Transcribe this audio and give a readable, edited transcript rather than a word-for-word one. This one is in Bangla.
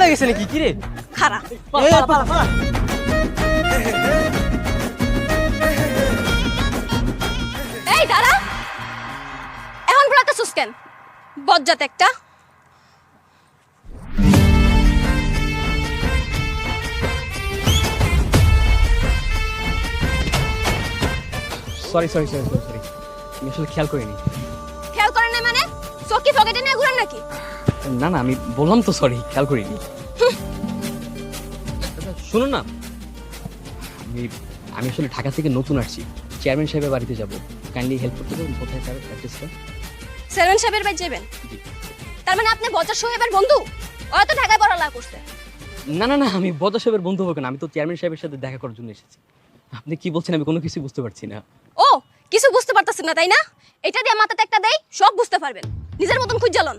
হয়ে গেছে নাকি কি রে? খারা এই দাঁড়া, এখন বলাতেছিস কেন? বজ্জাত একটা। Sorry sorry sorry sorry sorry, আমি আসলে খেয়াল করিনি। খেয়াল করেন না মানে? চকি পকেটে নিয়ে ঘুরেন নাকি? না না, আমি বললাম তো সরি, খেয়াল করিনি। শুনুন না, আমি আমি আসলে ঢাকা থেকে নতুন আসছি, চেয়ারম্যান সাহেবের বাড়িতে যাব, কাইন্ডলি হেল্প করতে পারবেন? কোথায় তার অ্যাড্রেসটা? চেয়ারম্যান সাহেবের বাড়ি যাবেন? জি। তার মানে আপনি বজ্জাত সাহেবের বন্ধু? ও তো ঢাকায় পড়ালেখা করছে। না না না, আমি বদা সাহেবের বন্ধু হবো কেন, আমি তো চেয়ারম্যান সাহেবের সাথে দেখা করার জন্য এসেছি। আপনি কি বলছেন আমি কোনো কিছু বুঝতে পারছি না। ও কিছু বুঝতে পারতেছেন না তাই না? এটা দিয়ে মাথাতে একটা দেই, সব বুঝতে পারবেন। নিজের মতন খুঁজ জ্বালন।